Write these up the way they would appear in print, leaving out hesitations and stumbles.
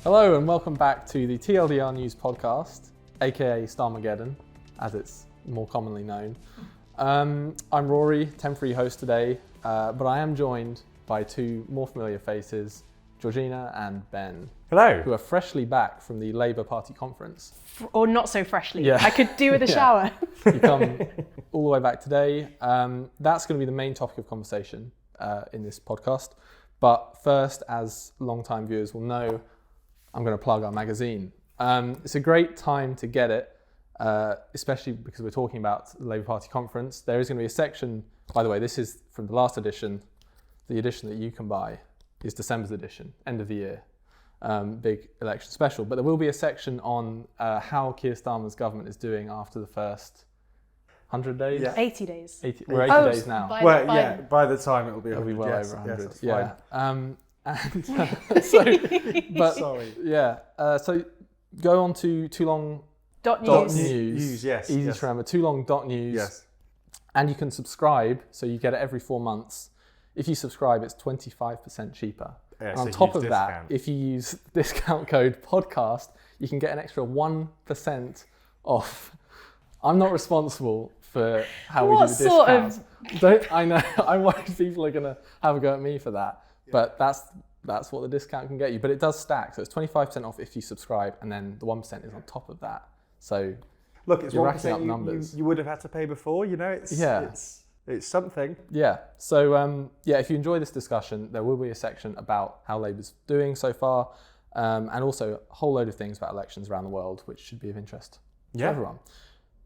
Hello and welcome back to the TLDR News podcast, aka Starmergeddon, as it's more commonly known. I'm Rory, temporary host today, but I am joined by two more familiar faces, Georgina and Ben. Hello. Who are freshly back from the Labour Party conference. Or not so freshly. Yeah. I could do with a shower. You come all the way back today. That's going to be the main topic of conversation in this podcast. But first, as long-time viewers will know, I'm going to plug our magazine. It's a great time to get it, especially because we're talking about the Labour Party conference. There is going to be a section, by the way, this is from the last edition. The edition that you can buy is December's edition, end of the year, big election special. But there will be a section on how Keir Starmer's government is doing after the first 100 days? Yeah. 80 days. We're 80 days now. By the time it'll be 100. It'll be well over 100. Yes, yeah. Fine. Sorry. Yeah. So go on to .news. Yes. Easy to remember. toolong.news. Yes. And you can subscribe, so you get it every 4 months. If you subscribe, it's 25% cheaper. Yeah, and on top of that, if you use discount code podcast, you can get an extra 1% off. I'm not responsible for how we do the discounts. I know. I'm worried people are going to have a go at me for that. Yeah. But that's what the discount can get you. But it does stack. So it's 25% off if you subscribe, and then the 1% is on top of that. So look, it's you're racking up numbers. You would have had to pay before. You know, it's something. Yeah. So if you enjoy this discussion, there will be a section about how Labour's doing so far, and also a whole load of things about elections around the world, which should be of interest to everyone.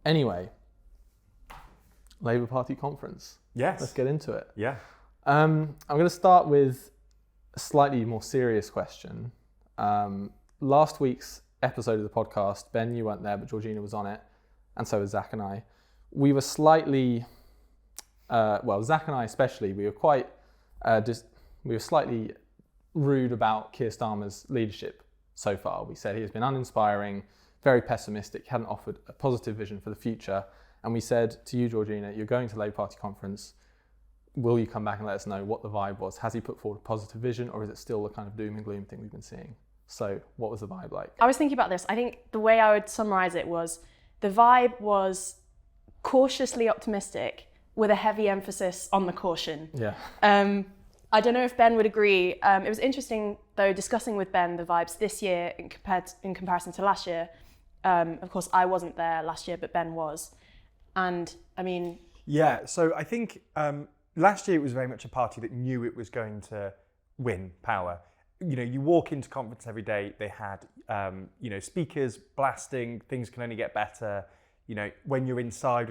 Anyway, Labour Party conference. Yes. Let's get into it. Yeah. I'm going to start with a slightly more serious question. Last week's episode of the podcast, Ben, you weren't there, but Georgina was on it, and so was Zach and I. We were slightly, Zach and I especially, we were quite, we were slightly rude about Keir Starmer's leadership so far. We said he has been uninspiring, very pessimistic, hadn't offered a positive vision for the future. And we said to you, Georgina, you're going to Labour Party conference. Will you come back and let us know what the vibe was? Has he put forward a positive vision, or is it still the kind of doom and gloom thing we've been seeing? So what was the vibe like? I was thinking about this. I think the way I would summarize it was the vibe was cautiously optimistic with a heavy emphasis on the caution. Yeah. I don't know if Ben would agree. It was interesting, though, discussing with Ben the vibes this year in comparison to last year. Of course, I wasn't there last year, but Ben was. And I mean... Yeah, so I think last year it was very much a party that knew it was going to win power. You know, you walk into conference every day, they had, speakers blasting, things can only get better. You know, when you're inside,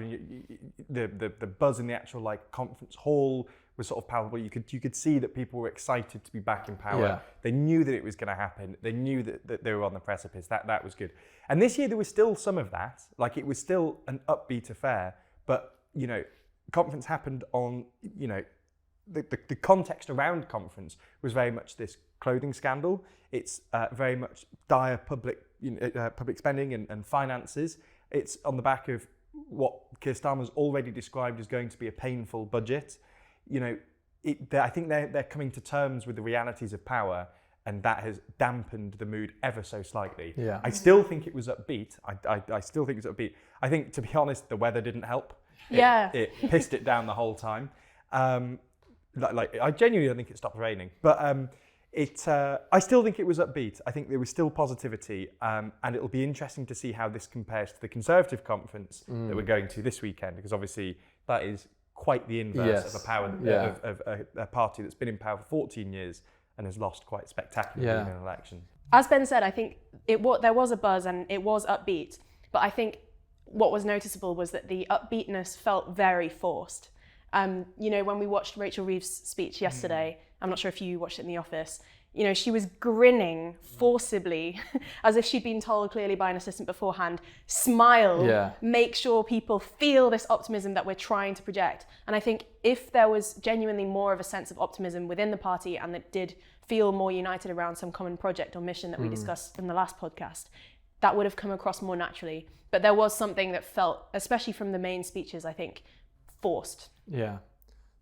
the buzz in the actual conference hall was sort of palpable. You could see that people were excited to be back in power. Yeah. They knew that it was going to happen. They knew that they were on the precipice. That was good. And this year there was still some of that. It was still an upbeat affair. But conference happened on the context around conference was very much this clothing scandal. It's very much dire public spending and finances. It's on the back of what Keir Starmer's already described as going to be a painful budget. I think they're coming to terms with the realities of power, and that has dampened the mood ever so slightly. Yeah. I still think it was upbeat. I still think it was upbeat. I think, to be honest, the weather didn't help. It pissed it down the whole time. I genuinely don't think it stopped raining, but I still think it was upbeat. I think there was still positivity, and it'll be interesting to see how this compares to the Conservative conference that we're going to this weekend, because obviously that is quite the inverse of a party that's been in power for 14 years and has lost quite spectacularly in an election. As Ben said, I think there was a buzz and it was upbeat, but I think what was noticeable was that the upbeatness felt very forced. When we watched Rachel Reeves' speech yesterday, I'm not sure if you watched it in the office, she was grinning forcibly as if she'd been told clearly by an assistant beforehand, smile, make sure people feel this optimism that we're trying to project. And I think if there was genuinely more of a sense of optimism within the party and that did feel more united around some common project or mission that we discussed in the last podcast, that would have come across more naturally. But there was something that felt, especially from the main speeches, I think, forced. Yeah.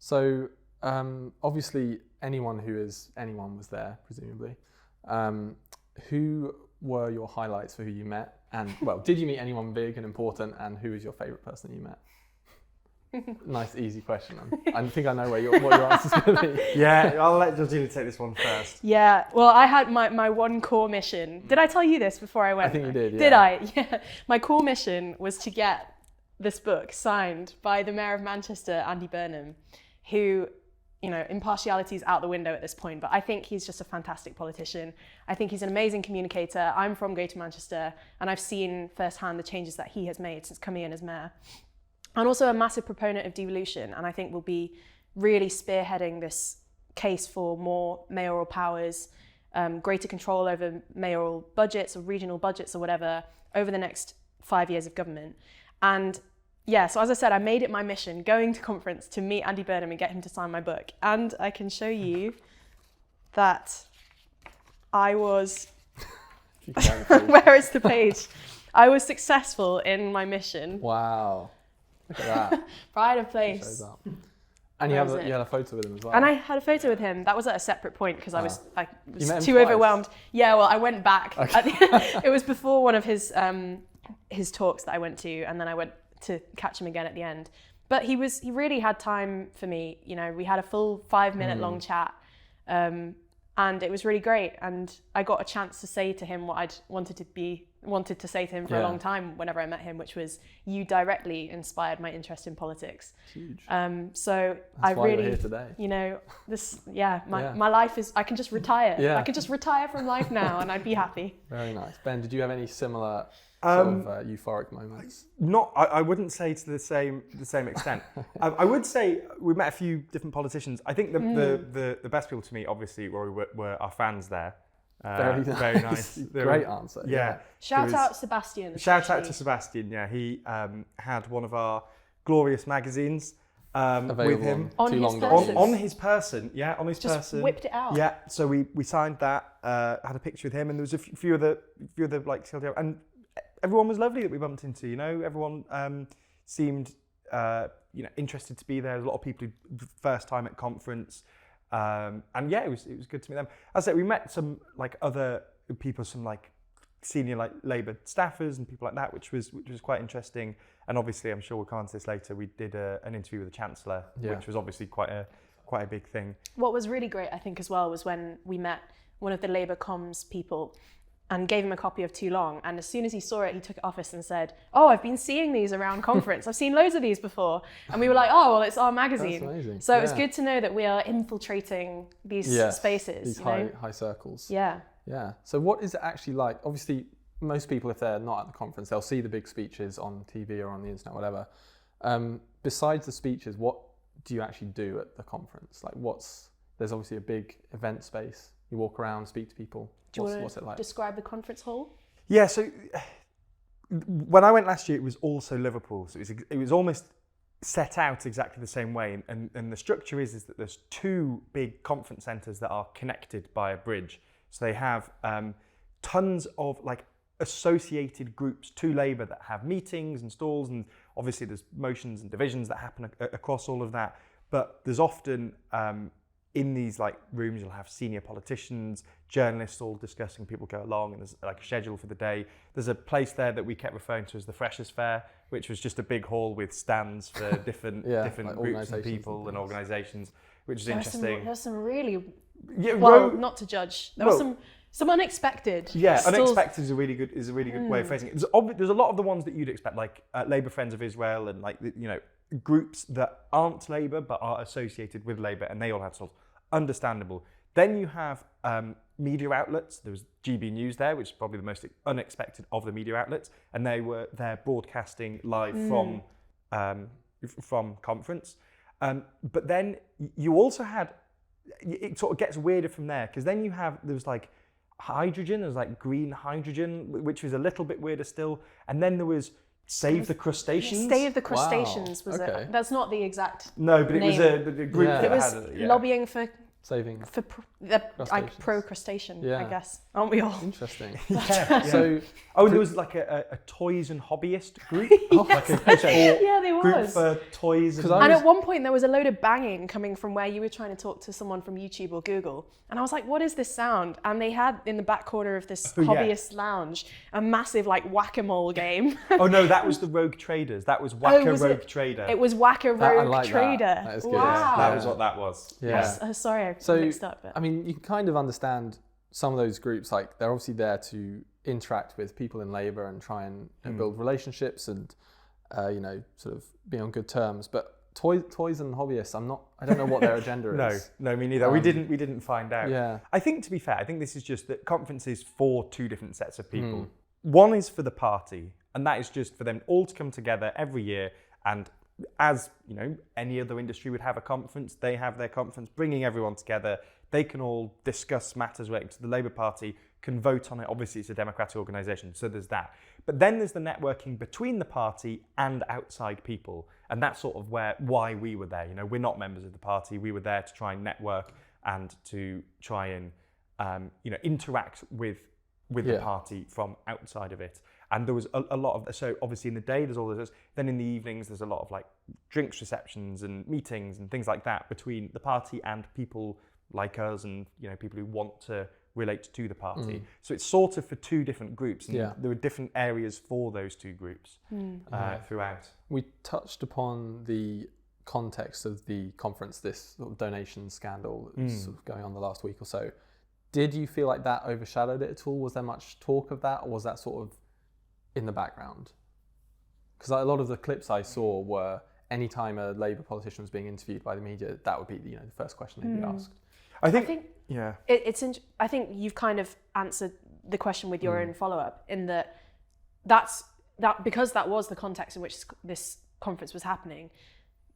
So obviously anyone was there, presumably. who were your highlights for who you met? And, well, did you meet anyone big and important? And who is your favourite person you met? Nice, easy question. I think I know what your answer's going to be. Yeah, I'll let Georgina take this one first. Yeah, well, I had my one core mission. Did I tell you this before I went? I think you did, yeah. Did I? Yeah. My core mission was to get this book signed by the Mayor of Manchester, Andy Burnham, who, you know, impartiality is out the window at this point, but I think he's just a fantastic politician. I think he's an amazing communicator. I'm from Greater Manchester, and I've seen firsthand the changes that he has made since coming in as mayor. And also a massive proponent of devolution, and I think will be really spearheading this case for more mayoral powers, greater control over mayoral budgets or regional budgets or whatever over the next 5 years of government. And yeah, so as I said, I made it my mission going to conference to meet Andy Burnham and get him to sign my book. And I can show you that I was, where is the page? I was successful in my mission. Wow. Look at that. Pride of place. And you had a photo with him as well. And I had a photo with him. That was at a separate point because I was You met him too twice? Overwhelmed. Yeah, well, I went back. Okay. It was before one of his talks that I went to, and then I went to catch him again at the end. But he really had time for me. You know, we had a full 5-minute long chat, and it was really great. And I got a chance to say to him what I'd wanted to say to him for a long time whenever I met him, which was, you directly inspired my interest in politics. Huge. So That's I why really, we're here today. you know, my life is, I can just retire. Yeah. I can just retire from life now and I'd be happy. Very nice. Ben, did you have any similar sort of euphoric moments? I wouldn't say to the same extent. I would say we met a few different politicians. I think the best people to meet, obviously, Rory, were our fans there. Very nice. Great answer. Yeah. Shout out Sebastian. Shout out to Sebastian. Yeah, he had one of our glorious magazines with him on his person. Just whipped it out. Yeah, so we signed that. Had a picture with him, and there was a few other like, and everyone was lovely that we bumped into. You know, everyone seemed interested to be there. There's a lot of people who first time at conference. And yeah, it was good to meet them. As I said, we met some like other people, some like senior like Labour staffers and people like that, which was quite interesting. And obviously, I'm sure we'll come on to this later. We did an interview with the chancellor, which was obviously quite a big thing. What was really great, I think, as well, was when we met one of the Labour comms people and gave him a copy of Too Long. And as soon as he saw it, he took it off us and said, "Oh, I've been seeing these around conference. I've seen loads of these before." And we were like, "Oh, well, it's our magazine." That's amazing. So it's good to know that we are infiltrating these spaces. These high circles. Yeah. Yeah. So what is it actually like? Obviously, most people, if they're not at the conference, they'll see the big speeches on TV or on the internet, whatever. Besides the speeches, what do you actually do at the conference? Like, there's obviously a big event space. You walk around, speak to people. What's it like? Describe the conference hall? Yeah, so when I went last year, it was also Liverpool. So it was almost set out exactly the same way. And the structure is that there's 2 big conference centres that are connected by a bridge. So they have tons of like associated groups to Labour that have meetings and stalls. And obviously there's motions and divisions that happen across all of that. But there's often in these like rooms, you'll have senior politicians, journalists all discussing, people go along, and there's like a schedule for the day. There's a place there that we kept referring to as the Freshers' Fair, which was just a big hall with stands for different like groups and people and organisations, which is interesting. There's some really, not to judge, there was some unexpected. Yeah, unexpected is a really good way of phrasing it. There's a lot of the ones that you'd expect, like Labour Friends of Israel and like, groups that aren't Labour but are associated with Labour, and they all have stalls. Understandable. Then you have media outlets. There was GB News there, which is probably the most unexpected of the media outlets, and they're broadcasting live from conference. But then you also had, it sort of gets weirder from there, because then there was like hydrogen, there was like green hydrogen, which was a little bit weirder still, and then there was Save the Crustaceans. Save the Crustaceans was it? That's not the exact No, but name. It was a group that it was had lobbying for saving For crustaceans. pro-crustacean, Yeah. I guess. Aren't we all? Interesting. Yeah. So Oh, there was like a toys and hobbyist group. Like a Yeah, there group was. for toys. 'Cause And, And at one point there was a load of banging coming from where you were trying to talk to someone from YouTube or Google. And I was like, what is this sound? And they had in the back corner of this Oh, yeah. hobbyist lounge a massive like whack-a-mole game. oh no, that was the Rogue Traders. That was Whacker was Rogue it? Trader. It was Whacker I Rogue like that. Trader. That is good. Wow. That was what that was. yeah. Sorry, I So, mixed up. But. I mean, you can kind of understand some of those groups, like they're obviously there to interact with people in Labour and try and build relationships and, sort of be on good terms. But toys and hobbyists, I don't know what their agenda is. No, me neither. We didn't find out. Yeah. I think, to be fair, I think this is just that conferences for two different sets of people. One is for the party, and that is just for them all to come together every year. And as any other industry would have a conference, they have their conference, bringing everyone together. They can all discuss matters relating to the Labour Party, can vote on it. Obviously, it's a democratic organisation, so there's that. But then there's the networking between the party and outside people, and that's sort of why we were there. We're not members of the party. We were there to try and network and to try and interact with the party from outside of it. And there was a lot of, so obviously in the day there's all of those, then in the evenings there's a lot of like drinks receptions and meetings and things like that between the party and people like us and people who want to relate to the party. So it's sort of for two different groups, and there were different areas for those two groups throughout. We touched upon the context of the conference, this sort of donation scandal that was sort of going on the last week or so. Did you feel like that overshadowed it at all? Was there much talk of that, or was that sort of in the background? Because a lot of the clips I saw were anytime a Labour politician was being interviewed by the media, that would be the first question they'd be asked. I think I think you've kind of answered the question with your own follow-up in that because that was the context in which this conference was happening.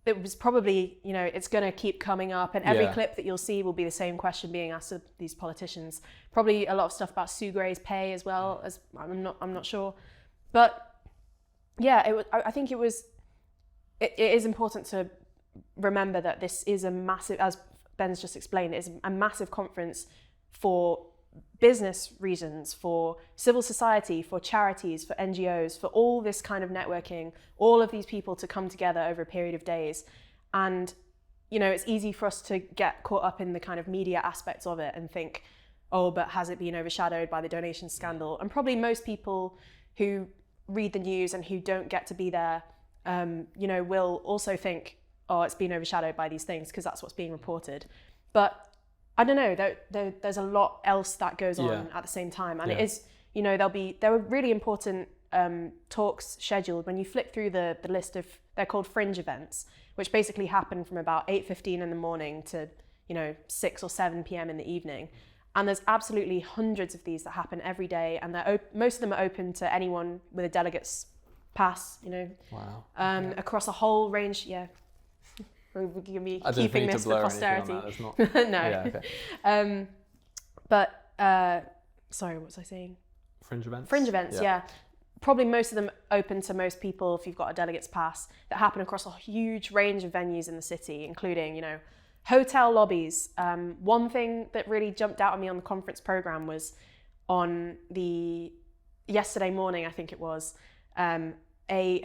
It was probably, it's going to keep coming up, and every clip that you'll see will be the same question being asked of these politicians. Probably a lot of stuff about Sue Gray's pay as well, as I'm not sure. But yeah, I think it is important to remember that this is a massive, as Ben's just explained, it is a massive conference for business reasons, for civil society, for charities, for NGOs, for all this kind of networking, all of these people to come together over a period of days. And, it's easy for us to get caught up in the kind of media aspects of it and think, oh, but has it been overshadowed by the donation scandal? And probably most people who read the news and who don't get to be there, will also think, oh, it's been overshadowed by these things because that's what's being reported. But I don't know, there's a lot else that goes on at the same time. And it is, there were really important talks scheduled. When you flick through the list of, they're called fringe events, which basically happen from about 8:15 in the morning to, 6 or 7 p.m. in the evening. And there's absolutely hundreds of these that happen every day. And most of them are open to anyone with a delegate's pass, Wow. across a whole range, We're going to be keeping this for posterity. Not... No. Yeah, okay. Sorry, what was I saying? Fringe events? Fringe events, yeah. Probably most of them open to most people if you've got a delegate's pass, that happen across a huge range of venues in the city, including, hotel lobbies. One thing that really jumped out at me on the conference program was on yesterday morning, I think it was, a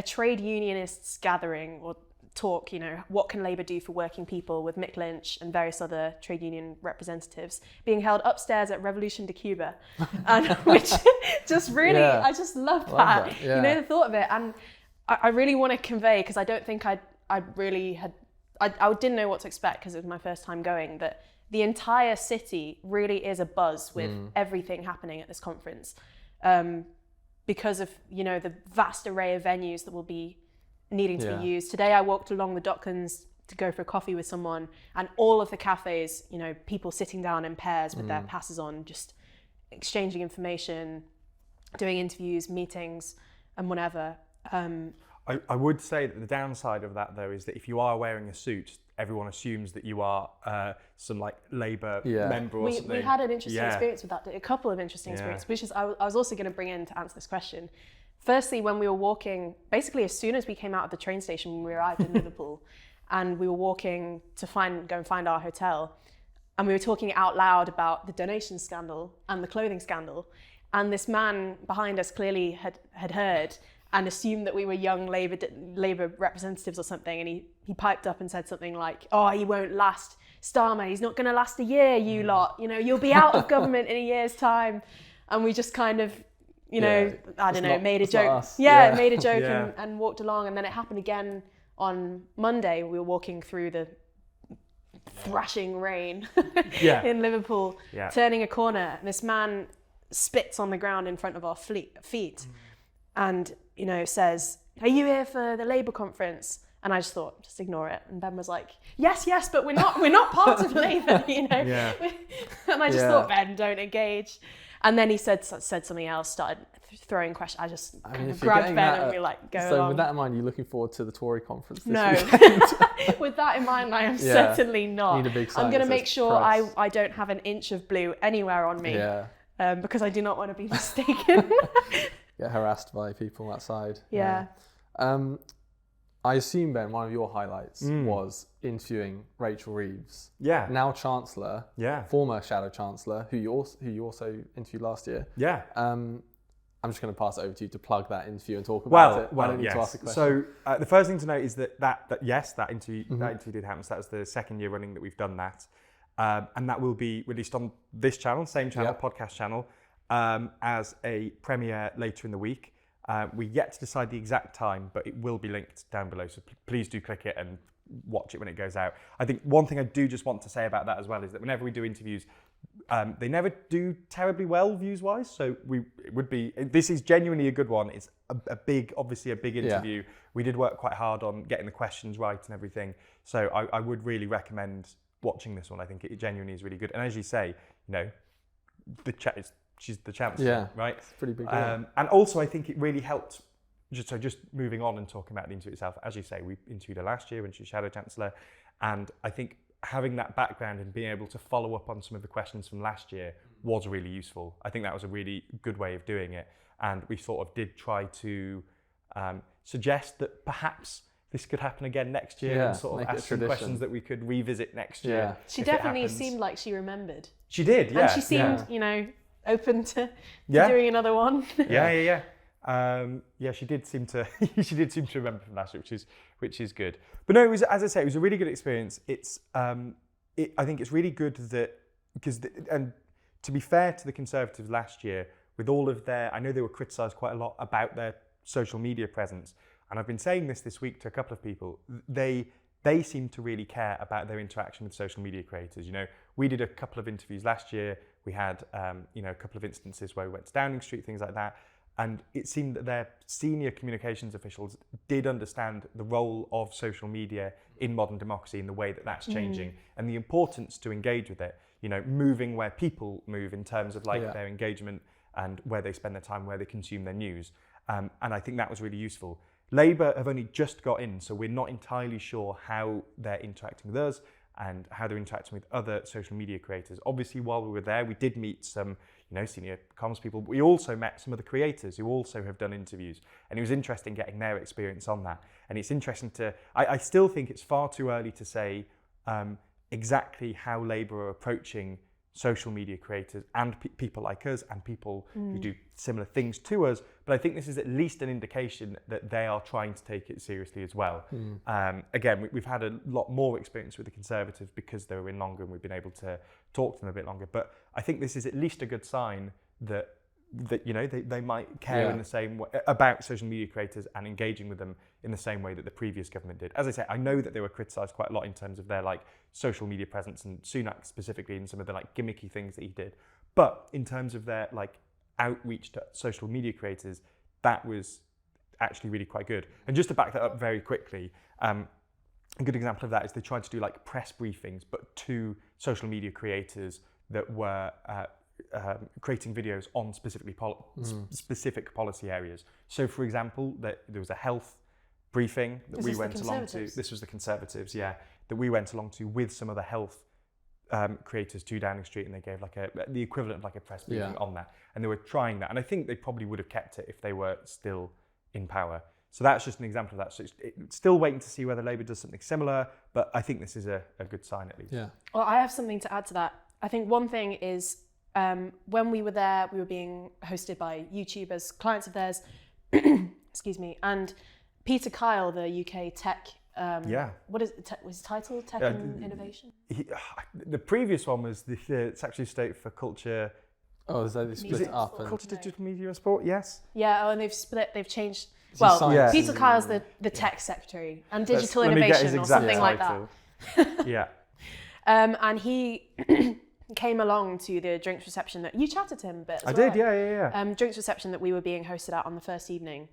trade unionists gathering or talk, what can Labour do for working people, with Mick Lynch and various other trade union representatives, being held upstairs at Revolution de Cuba, and which just really, I just loved that. The thought of it, and I really want to convey, because I don't think I didn't know what to expect because it was my first time going, that the entire city really is abuzz with everything happening at this conference, because of the vast array of venues that will be needing to be used. Today I walked along the Docklands to go for a coffee with someone, and all of the cafes, people sitting down in pairs with their passes on, just exchanging information, doing interviews, meetings, and whatever. I would say that the downside of that, though, is that if you are wearing a suit, everyone assumes that you are some Labour member or something. We had an interesting experience with that, a couple of interesting experiences, which is I was also going to bring in to answer this question. Firstly, when we were walking, basically as soon as we came out of the train station when we arrived in Liverpool, and we were walking to go and find our hotel, and we were talking out loud about the donation scandal and the clothing scandal, and this man behind us clearly had heard and assumed that we were young Labour representatives or something, and he piped up and said something like, "Oh, he won't last. Starmer, he's not going to last a year, you lot. You know, you'll be out of government in a year's time." And we just kind of, made a joke. Made a joke and walked along. And then it happened again on Monday. We were walking through the thrashing rain in Liverpool, turning a corner. And this man spits on the ground in front of our feet and, says, "Are you here for the Labour conference?" And I just thought, just ignore it. And Ben was like, yes, but we're not part of Labour, And I just thought, Ben, don't engage. And then he said something else, started throwing questions. I just kind of grabbed Ben and we go So along. with that in mind, are you looking forward to the Tory conference this No. weekend? With that in mind, I am certainly not. Need a big sign I'm going to that make says sure press. I don't have an inch of blue anywhere on me. Yeah. Because I do not want to be mistaken. Get harassed by people outside. Yeah. I assume, Ben, one of your highlights was interviewing Rachel Reeves. Yeah. Now Chancellor. Yeah. Former Shadow Chancellor, who you also interviewed last year. Yeah. I'm just going to pass it over to you to plug that interview and talk about it. I don't need to ask a question. So the first thing to note is that interview did happen. So that was the second year running that we've done that. And that will be released on this channel, same channel, podcast channel, as a premiere later in the week. We're yet to decide the exact time, but it will be linked down below. So please do click it and watch it when it goes out. I think one thing I do just want to say about that as well is that whenever we do interviews, they never do terribly well views-wise. So this is genuinely a good one. It's obviously a big interview. Yeah. We did work quite hard on getting the questions right and everything. So I would really recommend watching this one. I think it genuinely is really good. And as you say, she's the chancellor, right? It's pretty big deal. And also, I think it really helped. Just moving on and talking about the interview itself, as you say, we interviewed her last year when she was Shadow Chancellor, and I think having that background and being able to follow up on some of the questions from last year was really useful. I think that was a really good way of doing it, and we sort of did try to suggest that perhaps this could happen again next year and sort of ask some questions that we could revisit next year. Yeah. She definitely seemed like she remembered. She did, yeah. And she seemed, open to doing another one. Yeah. She did seem to. She did seem to remember from last year, which is good. But no, it was, as I say, it was a really good experience. It's, I think it's really good that and to be fair to the Conservatives last year, with all of their, I know they were criticised quite a lot about their social media presence, and I've been saying this week to a couple of people. They seem to really care about their interaction with social media creators. We did a couple of interviews last year. We had, a couple of instances where we went to Downing Street, things like that. And it seemed that their senior communications officials did understand the role of social media in modern democracy and the way that that's changing and the importance to engage with it, moving where people move in terms of their engagement and where they spend their time, where they consume their news. And I think that was really useful. Labour have only just got in, so we're not entirely sure how they're interacting with us and how they're interacting with other social media creators. Obviously, while we were there, we did meet some, senior comms people, but we also met some of the creators who also have done interviews. And it was interesting getting their experience on that. And it's interesting I still think it's far too early to say exactly how Labour are approaching social media creators and people like us and people who do similar things to us. But I think this is at least an indication that they are trying to take it seriously as well. Again, we've had a lot more experience with the Conservatives because they were in longer and we've been able to talk to them a bit longer. But I think this is at least a good sign that they might care in the same way about social media creators and engaging with them in the same way that the previous government did. As I say, I know that they were criticised quite a lot in terms of their social media presence, and Sunak specifically in some of the gimmicky things that he did. But in terms of their outreach to social media creators, that was actually really quite good. And just to back that up very quickly, a good example of that is they tried to do press briefings, but to social media creators that were creating videos on specific policy areas. So, for example, there was a health briefing that we went along to. This was the Conservatives, that we went along to with some of the health creators to Downing Street, and they gave the equivalent of a press briefing on that. And they were trying that, and I think they probably would have kept it if they were still in power. So that's just an example of that. So it's still waiting to see whether Labour does something similar, but I think this is a good sign at least. Yeah. Well, I have something to add to that. I think one thing is when we were there, we were being hosted by YouTubers, clients of theirs, excuse me, and Peter Kyle, the UK tech. What is it? Was his title? Tech and Innovation? The previous one was the Secretary of State for Culture. Oh, so they split it up. Culture, Digital Media and Sport, yes. Yeah, and they've changed. Well, Peter Kyle's the tech secretary and digital innovation or something like that. Yeah. And he came along to the drinks reception that you chatted to him a bit. I did, yeah. Drinks reception that we were being hosted at on the first evening,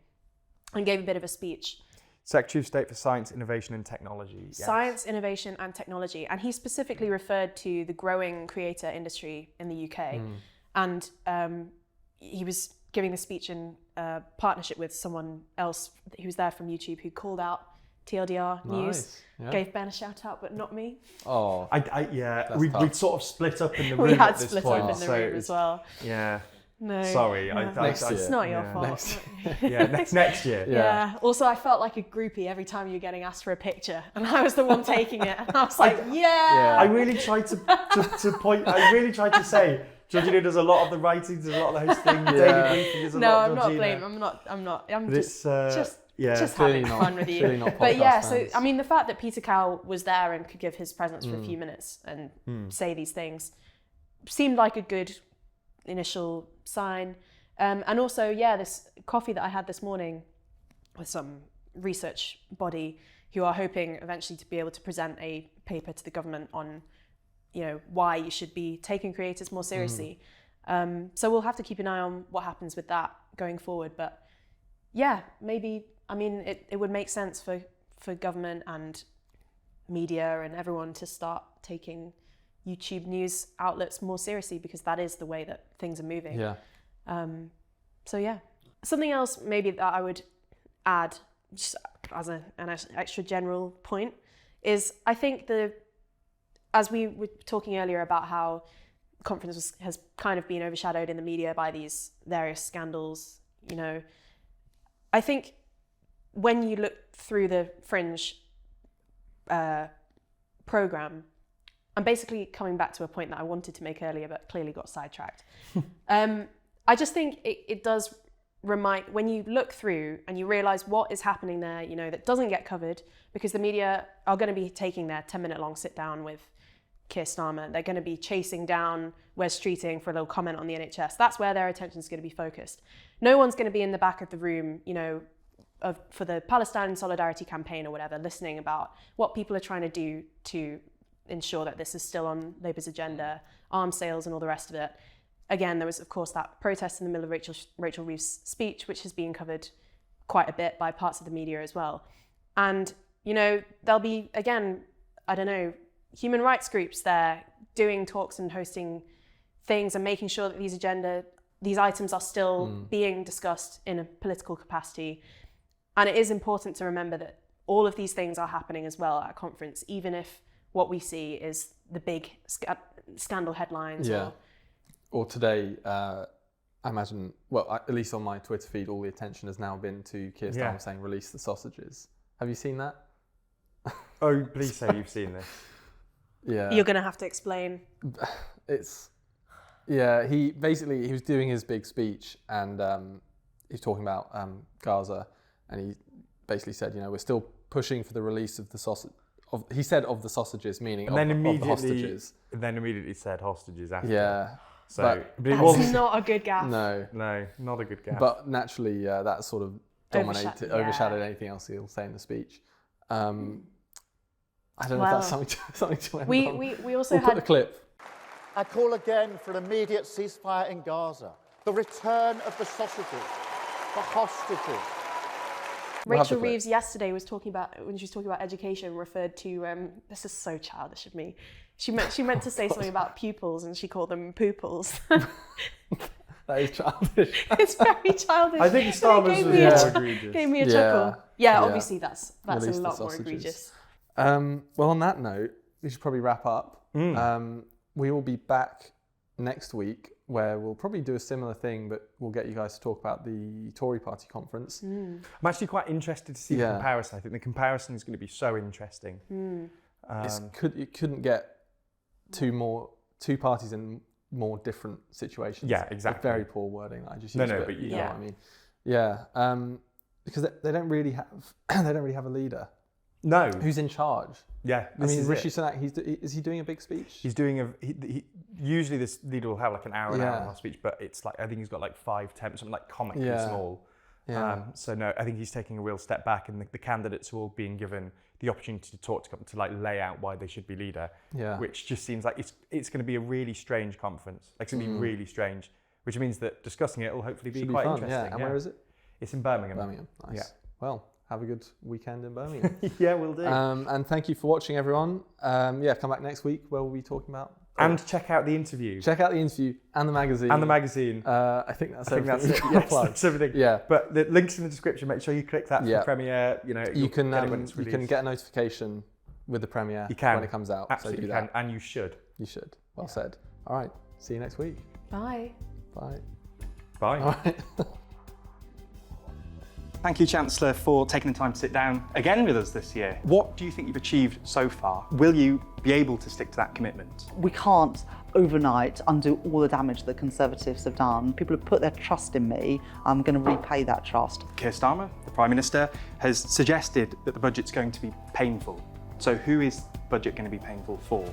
and gave a bit of a speech. Secretary of State for Science, Innovation and Technology. Yes. Science, Innovation and Technology. And he specifically referred to the growing creator industry in the UK. And he was giving the speech in partnership with someone else who was there from YouTube who called out TLDR News. Yeah. Gave Ben a shout out, but not me. Oh, we'd sort of split up in the room we had at this split point. up in the room as well. Yeah. No. Sorry. It's not your fault. Next year. Yeah. Also, I felt like a groupie every time you were getting asked for a picture, and I was the one taking it, and I was like, I really tried to point. I really tried to say, Georgina does a lot of the writing, does a lot of the hosting. Daily briefing is a lot of Georgina. No, I'm not blaming. I'm not. I'm just having fun with you. But yeah, so I mean, the fact that Peter Cow was there and could give his presence for a few minutes and say these things seemed like a good initial sign. And also, this coffee that I had this morning with some research body who are hoping eventually to be able to present a paper to the government on, why you should be taking creators more seriously. So we'll have to keep an eye on what happens with that going forward. But yeah, maybe, it would make sense for government and media and everyone to start taking YouTube news outlets more seriously, because that is the way that things are moving. Yeah. Something else maybe that I would add, just as an extra general point, is I think as we were talking earlier about how conference has kind of been overshadowed in the media by these various scandals, I think when you look through the Fringe programme, I'm basically coming back to a point that I wanted to make earlier, but clearly got sidetracked. I just think it does remind, when you look through and you realise what is happening there, that doesn't get covered, because the media are going to be taking their 10-minute long sit down with Keir Starmer. They're going to be chasing down Wes Streeting for a little comment on the NHS. That's where their attention is going to be focused. No one's going to be in the back of the room, for the Palestine Solidarity campaign or whatever, listening about what people are trying to do to ensure that this is still on Labour's agenda, arms sales and all the rest of it. Again, there was, of course, that protest in the middle of Rachel Reeves' speech, which has been covered quite a bit by parts of the media as well. And, there'll be, again, human rights groups there doing talks and hosting things and making sure that these items are still being discussed in a political capacity. And it is important to remember that all of these things are happening as well at a conference, even if what we see is the big scandal headlines. Yeah. Or today, I imagine, at least on my Twitter feed, all the attention has now been to Keir Starmer saying, release the sausages. Have you seen that? Oh, please say you've seen this. Yeah. You're going to have to explain. He was doing his big speech, and he's talking about Gaza, and he basically said, we're still pushing for the release of the sausage. He said of the sausages, meaning of the hostages. And then immediately said hostages after. Yeah. So, but it wasn't not a good gaffe. No, not a good gaffe. But naturally, that sort of overshadowed anything else he'll say in the speech. I don't know if that's something to end on. We also put the clip. I call again for an immediate ceasefire in Gaza, the return of the sausages, the hostages. Rachel Reeves yesterday was talking about, when she was talking about education, referred to, this is so childish of me, she meant to say something about pupils and she called them pooples. That is childish. It's very childish. I think Starmer's was more egregious. Gave me a chuckle. Yeah, obviously that's a lot more egregious. Well, on that note, we should probably wrap up. We will be back next week where we'll probably do a similar thing, but we'll get you guys to talk about the Tory party conference. I'm actually quite interested to see the comparison. I think the comparison is going to be so interesting. You couldn't get two parties in more different situations. Yeah, exactly. Very poor wording that I just used. But you know what I mean. Yeah, because they don't really have a leader. No. Who's in charge? Yeah. I mean, Rishi Sunak, is he doing a big speech? He's doing usually this leader will have like an hour and a half speech, but it's like, I think he's got like 5, 10, something like comically small. Yeah. So no, I think he's taking a real step back, and the candidates are all being given the opportunity to talk to like lay out why they should be leader. Yeah. Which just seems like it's going to be a really strange conference. Like it's going to be really strange, which means that discussing it will hopefully be quite fun, interesting. Yeah. And where is it? It's in Birmingham. Birmingham. Nice. Yeah. Well, have a good weekend in Birmingham. Yeah, we'll do. And thank you for watching, everyone. Come back next week where we'll be talking about. And check out the interview. Check out the interview and the magazine. I think that's think everything. that's it. Yes, that's everything. Yeah. But the link's in the description. Make sure you click that for premiere. You can get a notification with the premiere when it comes out. Absolutely, so do you can, that. and you should. You should. Well said. All right. See you next week. Bye. Bye. Bye. All right. Thank you, Chancellor, for taking the time to sit down again with us this year. What do you think you've achieved so far? Will you be able to stick to that commitment? We can't overnight undo all the damage that Conservatives have done. People have put their trust in me. I'm going to repay that trust. Keir Starmer, the Prime Minister, has suggested that the budget's going to be painful. So who is the budget going to be painful for?